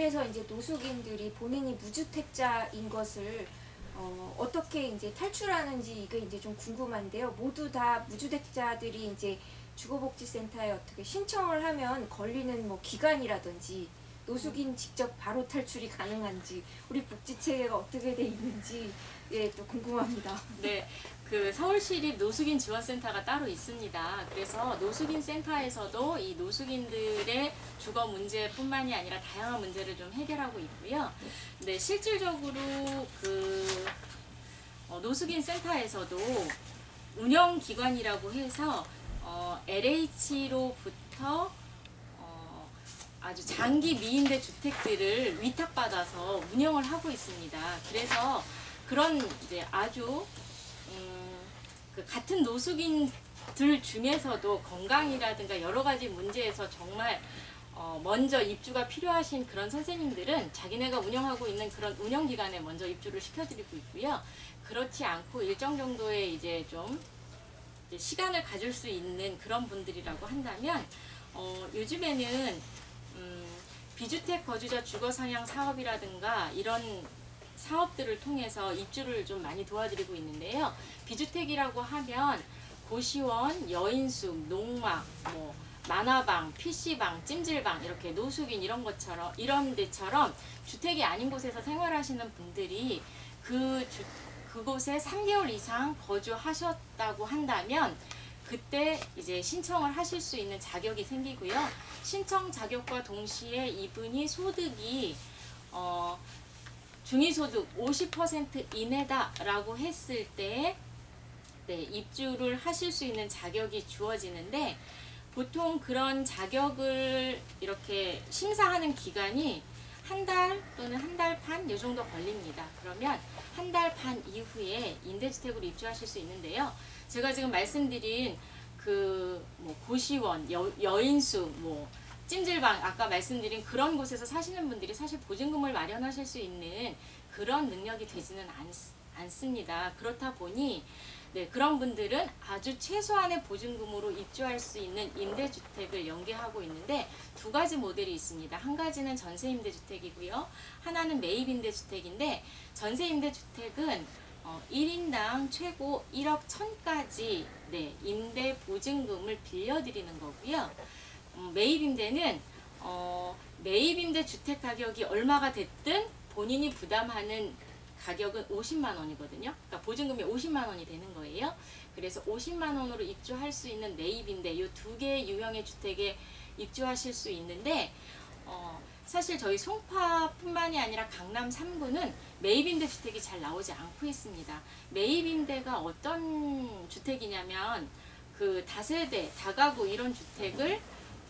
그래서 이제 노숙인들이 본인이 무주택자인 것을 어떻게 이제 탈출하는지 이게 이제 좀 궁금한데요. 모두 다 무주택자들이 이제 주거복지센터에 어떻게 신청을 하면 걸리는 뭐 기간이라든지 노숙인 직접 바로 탈출이 가능한지 우리 복지체계가 어떻게 돼 있는지 예, 또 궁금합니다. 네, 그 서울시립 노숙인 지원센터가 따로 있습니다. 그래서 노숙인 센터에서도 이 노숙인들의 주거 문제뿐만이 아니라 다양한 문제를 좀 해결하고 있고요. 네, 실질적으로 그 노숙인 센터에서도 운영기관이라고 해서 LH로부터 아주 장기 미임대 주택들을 위탁받아서 운영을 하고 있습니다. 그래서 그런 이제 아주 그 같은 노숙인들 중에서도 건강이라든가 여러 가지 문제에서 정말 먼저 입주가 필요하신 그런 선생님들은 자기네가 운영하고 있는 그런 운영기관에 먼저 입주를 시켜드리고 있고요. 그렇지 않고 일정 정도의 이제 좀 이제 시간을 가질 수 있는 그런 분들이라고 한다면 요즘에는 비주택 거주자 주거상향 사업이라든가 이런 사업들을 통해서 입주를 좀 많이 도와드리고 있는데요. 비주택이라고 하면 고시원, 여인숙, 농막, 뭐 만화방, PC방, 찜질방 이렇게 노숙인 이런 것처럼 이런 데처럼 주택이 아닌 곳에서 생활하시는 분들이 그곳에 3개월 이상 거주하셨다고 한다면 그때 이제 신청을 하실 수 있는 자격이 생기고요. 신청 자격과 동시에 이분이 소득이 중위소득 50% 이내다라고 했을 때 네, 입주를 하실 수 있는 자격이 주어지는데 보통 그런 자격을 이렇게 심사하는 기간이 한 달 또는 한 달 반 이 정도 걸립니다. 그러면 한 달 반 이후에 임대주택으로 입주하실 수 있는데요. 제가 지금 말씀드린 그 뭐 고시원, 여인숙, 뭐 찜질방 아까 말씀드린 그런 곳에서 사시는 분들이 사실 보증금을 마련하실 수 있는 그런 능력이 되지는 않습니다. 그렇다 보니 네, 그런 분들은 아주 최소한의 보증금으로 입주할 수 있는 임대주택을 연계하고 있는데 두 가지 모델이 있습니다. 한 가지는 전세임대주택이고요. 하나는 매입임대주택인데 전세임대주택은 1인당 최고 1억 1,000까지 네, 임대 보증금을 빌려드리는 거고요. 매입임대는 매입임대 주택 가격이 얼마가 됐든 본인이 부담하는 가격은 50만 원이거든요. 그러니까 보증금이 50만 원이 되는 거예요. 그래서 50만 원으로 입주할 수 있는 매입임대 이 두 개의 유형의 주택에 입주하실 수 있는데 사실 저희 송파뿐만이 아니라 강남 3구는 매입임대 주택이 잘 나오지 않고 있습니다. 매입임대가 어떤 주택이냐면 그 다세대, 다가구 이런 주택을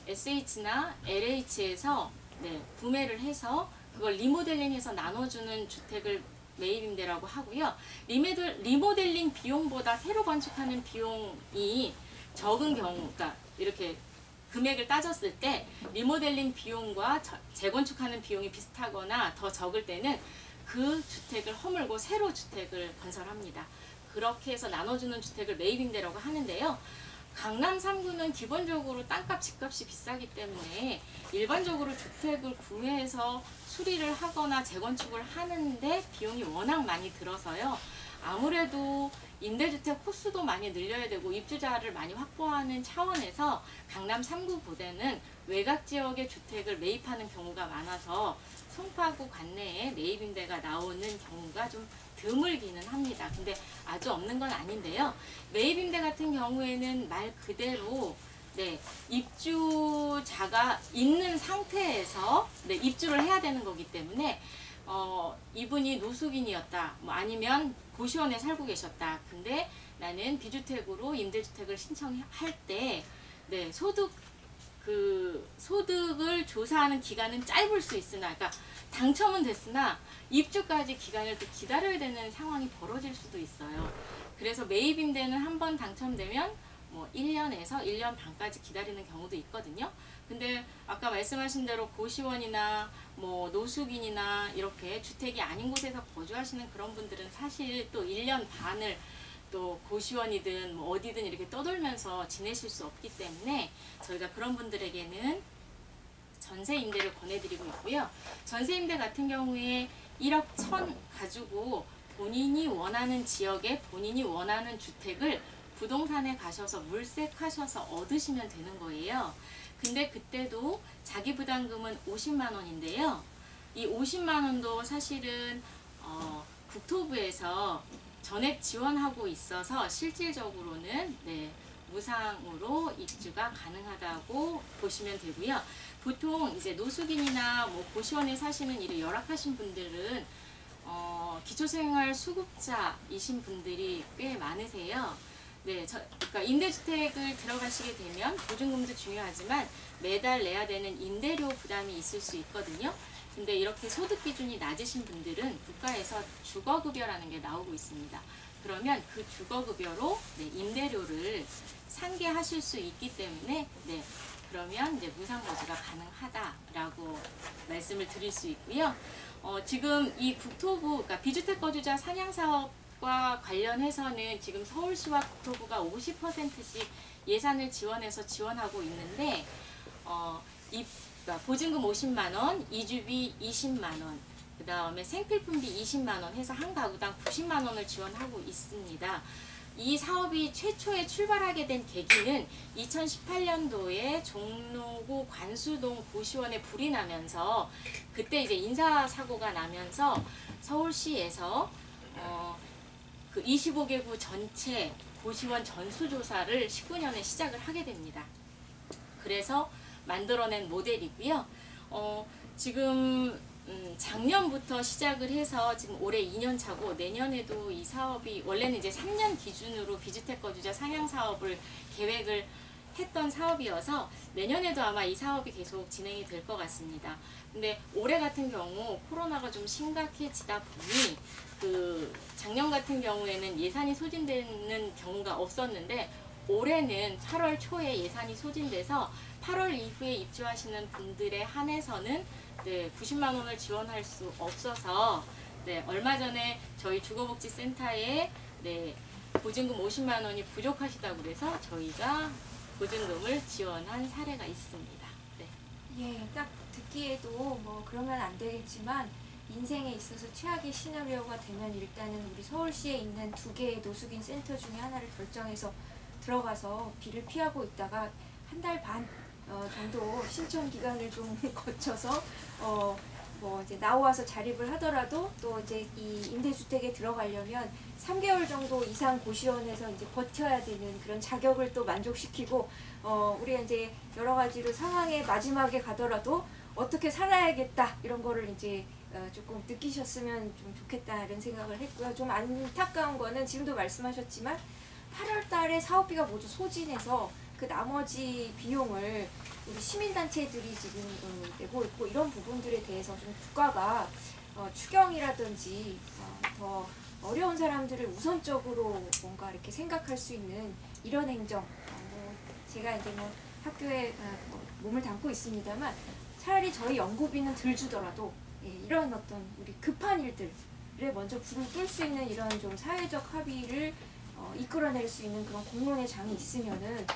SH나 LH에서 네, 구매를 해서 그걸 리모델링해서 나눠주는 주택을 매입임대라고 하고요. 리모델링 비용보다 새로 건축하는 비용이 적은 경우, 그러니까 이렇게 금액을 따졌을 때 리모델링 비용과 재건축하는 비용이 비슷하거나 더 적을 때는 그 주택을 허물고 새로 주택을 건설합니다. 그렇게 해서 나눠주는 주택을 매입임대라고 하는데요. 강남 3구는 기본적으로 땅값, 집값이 비싸기 때문에 일반적으로 주택을 구매해서 수리를 하거나 재건축을 하는데 비용이 워낙 많이 들어서요. 아무래도 임대주택 호수도 많이 늘려야 되고 입주자를 많이 확보하는 차원에서 강남 3구보다는 외곽지역의 주택을 매입하는 경우가 많아서 송파구 관내에 매입임대가 나오는 경우가 좀 드물기는 합니다. 근데 아주 없는 건 아닌데요. 매입임대 같은 경우에는 말 그대로 네, 입주자가 있는 상태에서 네, 입주를 해야 되는 거기 때문에 이분이 노숙인이었다, 뭐 아니면 고시원에 살고 계셨다. 근데 나는 비주택으로 임대주택을 신청할 때 네, 소득을 조사하는 기간은 짧을 수 있으나, 그러니까 당첨은 됐으나 입주까지 기간을 또 기다려야 되는 상황이 벌어질 수도 있어요. 그래서 매입임대는 한번 당첨되면 뭐 1년에서 1년 반까지 기다리는 경우도 있거든요. 근데 아까 말씀하신 대로 고시원이나 뭐 노숙인이나 이렇게 주택이 아닌 곳에서 거주하시는 그런 분들은 사실 또 1년 반을 또 고시원이든 뭐 어디든 이렇게 떠돌면서 지내실 수 없기 때문에 저희가 그런 분들에게는 전세 임대를 권해드리고 있고요. 전세 임대 같은 경우에 1억 1천 가지고 본인이 원하는 지역에 본인이 원하는 주택을 부동산에 가셔서 물색하셔서 얻으시면 되는 거예요. 근데 그때도 자기 부담금은 50만 원인데요. 이 50만 원도 사실은 국토부에서 전액 지원하고 있어서 실질적으로는 무상으로 입주가 가능하다고 보시면 되고요. 보통 이제 노숙인이나 뭐 고시원에 사시는 일이 열악하신 분들은 기초생활 수급자이신 분들이 꽤 많으세요. 그러니까 임대주택을 들어가시게 되면 보증금도 중요하지만 매달 내야 되는 임대료 부담이 있을 수 있거든요. 근데 이렇게 소득 기준이 낮으신 분들은 국가에서 주거급여라는 게 나오고 있습니다. 그러면 그 주거급여로 임대료를 상계하실 수 있기 때문에 그러면 이제 무상거주가 가능하다라고 말씀을 드릴 수 있고요. 지금 이 국토부, 그러니까 비주택 거주자 상향 사업과 관련해서는 지금 서울시와 국토부가 50%씩 예산을 지원하고 있는데 그러니까 보증금 50만 원, 이주비 20만 원, 그 다음에 생필품비 20만 원 해서 한 가구당 90만 원을 지원하고 있습니다. 이 사업이 최초에 출발하게 된 계기는 2018년도에 종로구 관수동 고시원에 불이 나면서 그때 이제 인사사고가 나면서 서울시에서 그 25개구 전체 고시원 전수조사를 19년에 시작을 하게 됩니다. 그래서 만들어낸 모델이고요. 지금 작년부터 시작을 해서 지금 올해 2년 차고 내년에도 이 사업이 원래는 이제 3년 기준으로 비주택 거주자 상향 사업을 계획을 했던 사업이어서 내년에도 아마 이 사업이 계속 진행이 될 것 같습니다. 근데 올해 같은 경우 코로나가 좀 심각해지다 보니 그 작년 같은 경우에는 예산이 소진되는 경우가 없었는데 올해는 8월 초에 예산이 소진돼서 8월 이후에 입주하시는 분들에 한해서는 90만 원을 지원할 수 없어서 얼마 전에 저희 주거복지센터에 보증금 50만 원이 부족하시다고 그래서 저희가 보증금을 지원한 사례가 있습니다. 예, 딱 듣기에도 뭐 그러면 안 되겠지만 인생에 있어서 최악의 시나리오가 되면 일단은 우리 서울시에 있는 2개의 노숙인 센터 중에 하나를 결정해서 들어가서 비를 피하고 있다가 한 달 반 정도 신청 기간을 좀 거쳐서 뭐 이제 나와서 자립을 하더라도 또 이제 이 임대주택에 들어가려면 3개월 정도 이상 고시원에서 이제 버텨야 되는 그런 자격을 또 만족시키고 우리가 이제 여러 가지로 상황의 마지막에 가더라도 어떻게 살아야겠다 이런 거를 이제 조금 느끼셨으면 좀 좋겠다 이런 생각을 했고요. 좀 안타까운 거는 지금도 말씀하셨지만 8월 달에 사업비가 모두 소진해서 그 나머지 비용을 우리 시민단체들이 지금 내고 있고 이런 부분들에 대해서 좀 국가가 추경이라든지 더 어려운 사람들을 우선적으로 뭔가 이렇게 생각할 수 있는 이런 행정 제가 이제 뭐 학교에 몸을 담고 있습니다만 차라리 저희 연구비는 덜 주더라도 이런 어떤 우리 급한 일들에 먼저 불을 끌 수 있는 이런 좀 사회적 합의를 이끌어낼 수 있는 그런 공론의 장이 있으면은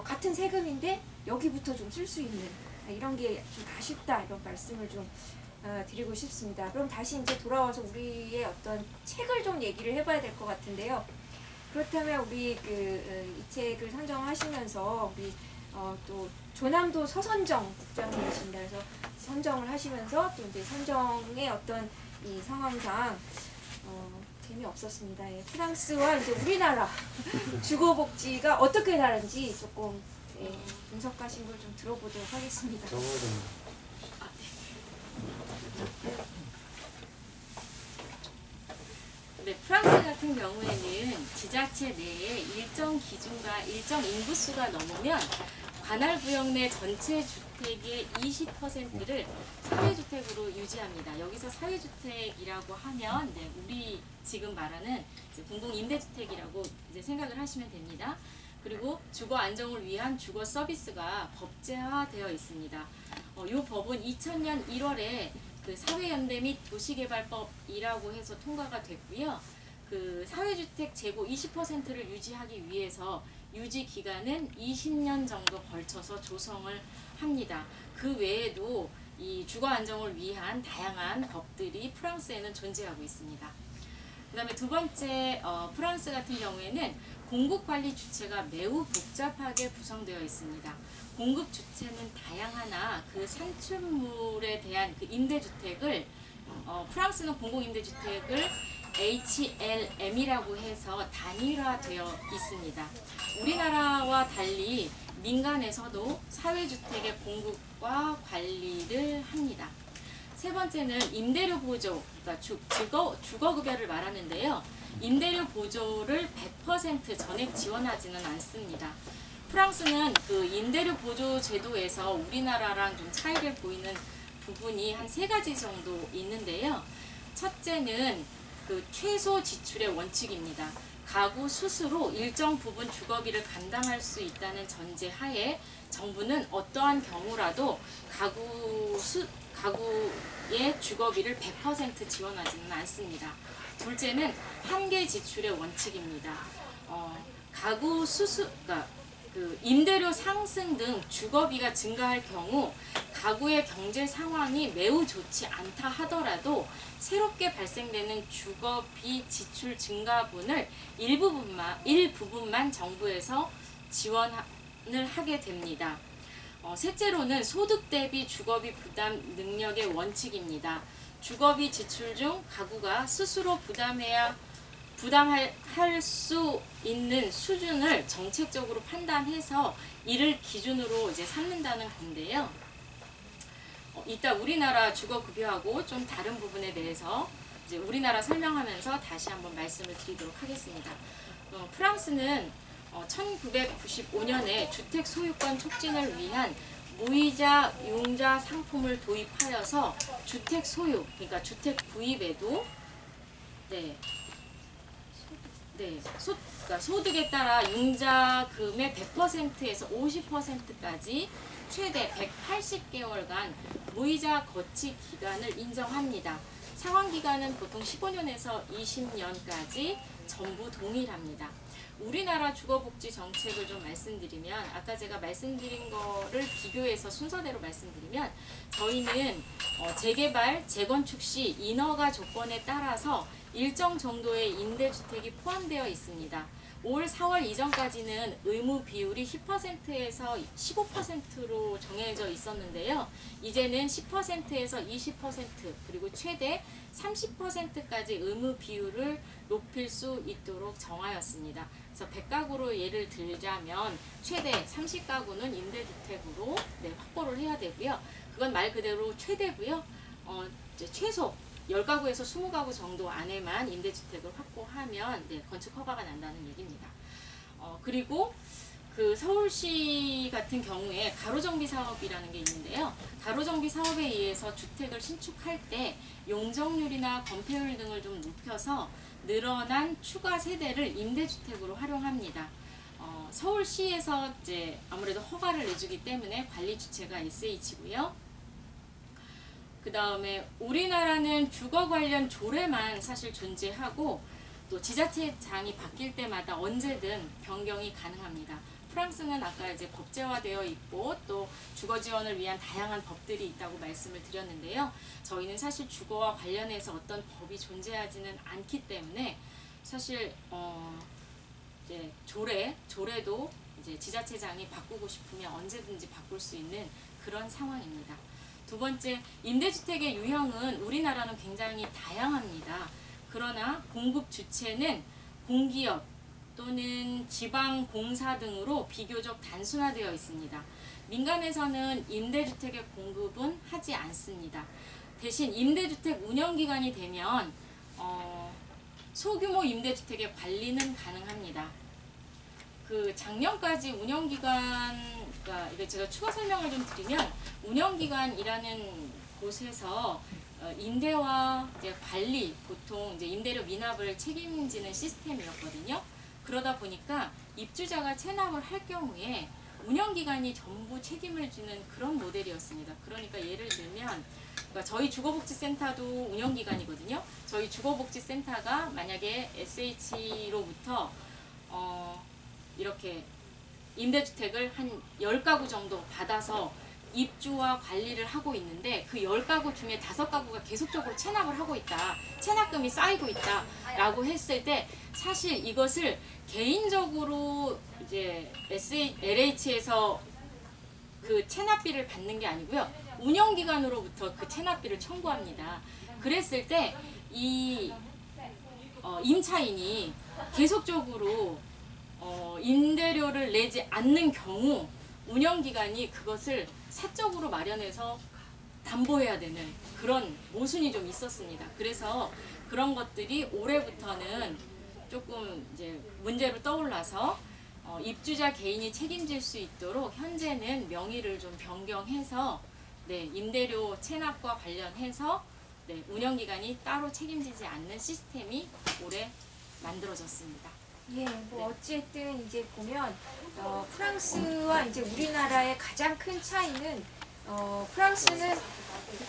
같은 세금인데 여기부터 좀 쓸 수 있는 이런 게 좀 아쉽다 이런 말씀을 좀 드리고 싶습니다. 그럼 다시 이제 돌아와서 우리의 어떤 책을 좀 얘기를 해봐야 될 것 같은데요. 그렇다면 우리 이 책을 선정하시면서 우리 또 조남도 서선정 국장님이십니다. 그래서 선정을 하시면서 또 이제 선정의 어떤 이 상황상 재미없었습니다. 예, 프랑스와 이제 우리나라 주거복지가 어떻게 다른지 조금 분석하신 걸 좀 들어보도록 하겠습니다. 프랑스 같은 경우에는 지자체 내에 일정 기준과 일정 인구수가 넘으면 관할 구역 내 전체 주택의 20%를 사회주택으로 유지합니다. 여기서 사회주택이라고 하면 우리 지금 말하는 공동임대주택이라고 이제 생각을 하시면 됩니다. 그리고 주거 안정을 위한 주거 서비스가 법제화되어 있습니다. 이 법은 2000년 1월에 그 사회연대 및 도시개발법이라고 해서 통과가 됐고요. 그 사회주택 재고 20%를 유지하기 위해서 유지 기간은 20년 정도 걸쳐서 조성을 합니다. 그 외에도 이 주거 안정을 위한 다양한 법들이 프랑스에는 존재하고 있습니다. 그 다음에 두 번째, 프랑스 같은 경우에는 공급 관리 주체가 매우 복잡하게 구성되어 있습니다. 공급 주체는 다양하나 그 산출물에 대한 그 임대주택을 프랑스는 공공임대주택을 HLM이라고 해서 단일화되어 있습니다. 우리나라와 달리 민간에서도 사회주택의 공급과 관리를 합니다. 세 번째는 임대료 보조, 그러니까 주거급여를 말하는데요. 임대료 보조를 100% 전액 지원하지는 않습니다. 프랑스는 그 임대료 보조 제도에서 우리나라랑 좀 차이를 보이는 부분이 한 3가지 정도 있는데요. 첫째는 그 최소 지출의 원칙입니다. 가구 스스로 일정 부분 주거비를 감당할 수 있다는 전제 하에 정부는 어떠한 경우라도 가구의 주거비를 100% 지원하지는 않습니다. 둘째는 한계 지출의 원칙입니다. 가구 그러니까 그 임대료 상승 등 주거비가 증가할 경우 가구의 경제 상황이 매우 좋지 않다 하더라도 새롭게 발생되는 주거비 지출 증가분을 일부분만 정부에서 지원을 하게 됩니다. 셋째로는 소득 대비 주거비 부담 능력의 원칙입니다. 주거비 지출 중 가구가 스스로 부담할 수 있는 수준을 정책적으로 판단해서 이를 기준으로 이제 삼는다는 건데요. 이따 우리나라 주거급여하고 좀 다른 부분에 대해서 이제 우리나라 설명하면서 다시 한번 말씀을 드리도록 하겠습니다. 프랑스는 1995년에 주택 소유권 촉진을 위한 무이자 융자 상품을 도입하여서 주택 소유, 그러니까 주택 구입에도 그러니까 소득에 따라 융자금의 100%에서 50%까지 최대 180개월간 무이자 거치 기간을 인정합니다. 상환 기간은 보통 15년에서 20년까지 전부 동일합니다. 우리나라 주거복지 정책을 좀 말씀드리면, 아까 제가 말씀드린 거를 비교해서 순서대로 말씀드리면, 저희는 재개발, 재건축 시 인허가 조건에 따라서 일정 정도의 임대주택이 포함되어 있습니다. 올 4월 이전까지는 의무 비율이 10%에서 15%로 정해져 있었는데요. 이제는 10%에서 20% 그리고 최대 30%까지 의무 비율을 높일 수 있도록 정하였습니다. 그래서 100가구로 예를 들자면 최대 30가구는 임대주택으로 확보를 해야 되고요. 그건 말 그대로 최대고요. 이제 최소 10가구에서 20가구 정도 안에만 임대주택을 확보하면 건축 허가가 난다는 얘기입니다. 그리고 그 서울시 같은 경우에 가로정비 사업이라는 게 있는데요. 가로정비 사업에 의해서 주택을 신축할 때 용적률이나 건폐율 등을 좀 높여서 늘어난 추가 세대를 임대주택으로 활용합니다. 서울시에서 이제 아무래도 허가를 내주기 때문에 관리 주체가 SH고요. 그 다음에 우리나라는 주거 관련 조례만 사실 존재하고 또 지자체장이 바뀔 때마다 언제든 변경이 가능합니다. 프랑스는 아까 이제 법제화되어 있고 또 주거 지원을 위한 다양한 법들이 있다고 말씀을 드렸는데요. 저희는 사실 주거와 관련해서 어떤 법이 존재하지는 않기 때문에 사실 이제 조례도 이제 지자체장이 바꾸고 싶으면 언제든지 바꿀 수 있는 그런 상황입니다. 두 번째, 임대주택의 유형은 우리나라는 굉장히 다양합니다. 그러나 공급 주체는 공기업 또는 지방공사 등으로 비교적 단순화되어 있습니다. 민간에서는 임대주택의 공급은 하지 않습니다. 대신 임대주택 운영기간이 되면 소규모 임대주택의 관리는 가능합니다. 그 작년까지 운영기간, 그러니까 이거 제가 추가 설명을 좀 드리면 운영기간이라는 곳에서 임대와 이제 관리, 보통 이제 임대료 미납을 책임지는 시스템이었거든요. 그러다 보니까 입주자가 체납을 할 경우에 운영기간이 전부 책임을 지는 그런 모델이었습니다. 그러니까 예를 들면 그러니까 저희 주거복지센터도 운영기간이거든요. 저희 주거복지센터가 만약에 SH로부터 이렇게 임대주택을 한 10가구 정도 받아서 입주와 관리를 하고 있는데 그 10가구 중에 5가구가 계속적으로 체납을 하고 있다. 체납금이 쌓이고 있다. 라고 했을 때 사실 이것을 개인적으로 이제 LH에서 그 체납비를 받는 게 아니고요. 운영기관으로부터 그 체납비를 청구합니다. 그랬을 때 이 임차인이 계속적으로 임대료를 내지 않는 경우 운영기관이 그것을 사적으로 마련해서 담보해야 되는 그런 모순이 좀 있었습니다. 그래서 그런 것들이 올해부터는 조금 이제 문제로 떠올라서 입주자 개인이 책임질 수 있도록 현재는 명의를 좀 변경해서 임대료 체납과 관련해서 운영기관이 따로 책임지지 않는 시스템이 올해 만들어졌습니다. 예, 뭐 어쨌든 이제 보면 프랑스와 이제 우리나라의 가장 큰 차이는 프랑스는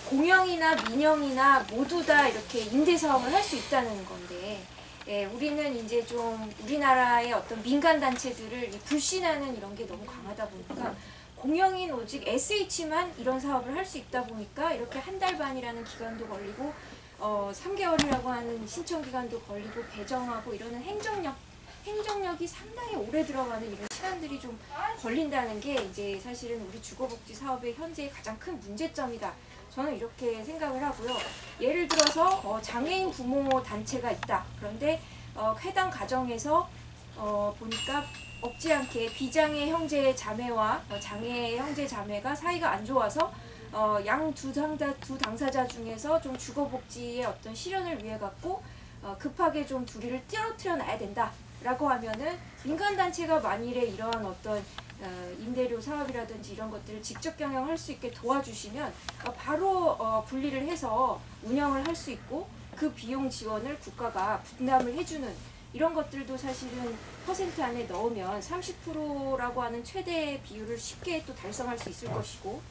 공영이나 민영이나 모두 다 이렇게 임대 사업을 할 수 있다는 건데, 예, 우리는 이제 좀 우리나라의 어떤 민간 단체들을 불신하는 이런 게 너무 강하다 보니까 공영인 오직 SH만 이런 사업을 할 수 있다 보니까 이렇게 한 달 반이라는 기간도 걸리고 3개월이라고 하는 신청 기간도 걸리고 배정하고 이러는 행정력이 상당히 오래 들어가는 이런 시간들이 좀 걸린다는 게 이제 사실은 우리 주거복지 사업의 현재의 가장 큰 문제점이다. 저는 이렇게 생각을 하고요. 예를 들어서 장애인 부모 단체가 있다. 그런데 해당 가정에서 보니까 없지 않게 비장애 형제 자매와 장애 형제 자매가 사이가 안 좋아서 양 두 당사자 중에서 좀 주거복지의 어떤 실현을 위해 갖고 급하게 좀 둘이를 떨어뜨려 놔야 된다. 라고 하면은 민간단체가 만일에 이러한 어떤 임대료 사업이라든지 이런 것들을 직접 경영할 수 있게 도와주시면 바로 분리를 해서 운영을 할 수 있고 그 비용 지원을 국가가 분담을 해주는 이런 것들도 사실은 퍼센트 안에 넣으면 30%라고 하는 최대 비율을 쉽게 또 달성할 수 있을 것이고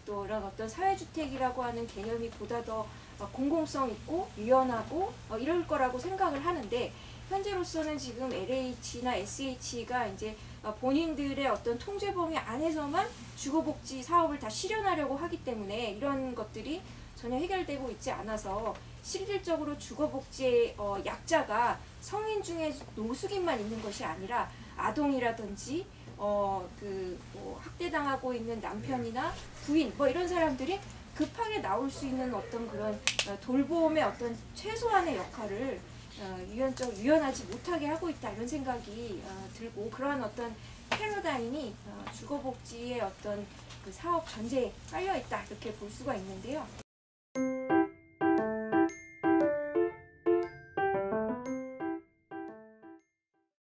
또 이런 어떤 사회주택이라고 하는 개념이 보다 더 공공성 있고 유연하고 이럴 거라고 생각을 하는데 현재로서는 지금 LH나 SH가 이제 본인들의 어떤 통제 범위 안에서만 주거복지 사업을 다 실현하려고 하기 때문에 이런 것들이 전혀 해결되고 있지 않아서 실질적으로 주거복지의 약자가 성인 중에 노숙인만 있는 것이 아니라 아동이라든지 학대당하고 있는 남편이나 부인 뭐 이런 사람들이 급하게 나올 수 있는 어떤 그런 돌봄의 어떤 최소한의 역할을 유연하지 못하게 하고 있다 이런 생각이 들고 그러한 어떤 패러다임이 주거복지의 어떤 그 사업 전제에 깔려 있다 이렇게 볼 수가 있는데요.